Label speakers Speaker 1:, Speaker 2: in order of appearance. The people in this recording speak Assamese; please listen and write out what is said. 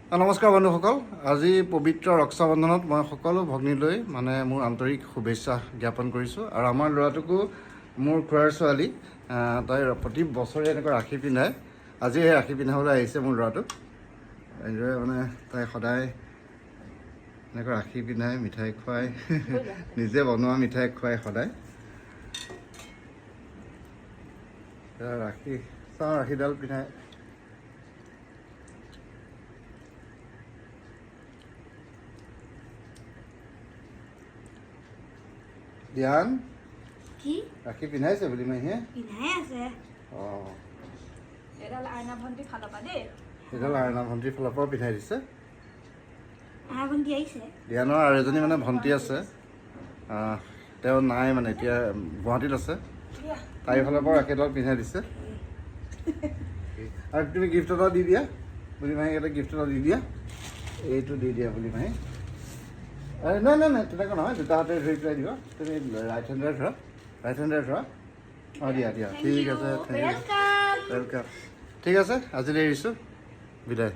Speaker 1: নমস্কাৰ বন্ধুসকল, আজি পবিত্ৰ ৰক্ষাবন্ধনত মই সকলো ভগ্নীলৈ মোৰ আন্তৰিক শুভেচ্ছা জ্ঞাপন কৰিছোঁ। আৰু আমাৰ ল'ৰাটোকো মোৰ খুৰাৰ ছোৱালী তাই প্ৰতি বছৰে এনেকৈ ৰাখি পিন্ধায়। আজি এই ৰাখি পিন্ধাবলৈ আহিছে মোৰ ল'ৰাটোক। এনেদৰে তাই সদায় এনেকৈ ৰাখি পিন্ধাই, মিঠাই খুৱাই, নিজে বনোৱা মিঠাই খুৱাই সদায়। ৰাখীডাল পিন্ধাই ধ্যান
Speaker 2: কি
Speaker 1: ৰাখি পিন্ধাইছে বুলি মাহীয়ে
Speaker 2: পিন্ধাই আছে।
Speaker 3: এডাল আইনা ভণ্টি ফালৰ পৰা দেই,
Speaker 1: এইডাল আইনা ভণ্টিৰ ফালৰ পৰাও পিন্ধাই দিছে।
Speaker 2: ভণ্টি আহিছে।
Speaker 1: ধ্যানৰ আৰু এজনী ভণ্টি আছে, তেওঁ নাই এতিয়া গুৱাহাটীত আছে। তাইৰ ফালৰ পৰা ৰাখীডাল পিন্ধাই দিছে। আৰু তুমি গিফ্ট এটা দি দিয়া বুলি মাহীক, এটা গিফ্ট এটা দি দিয়া, এইটো দি দিয়া বুলি মাহী। নাই তেনেকুৱা নহয়, দুটা হাতে ধৰি পেলাই দিবা। তুমি ৰাইট হেণ্ডেৰে ধৰা। দিয়া ঠিক আছে, থেংক ইউ, ৱেলকাম। ঠিক আছে, আজিলৈ এৰিছোঁ, বিদায়।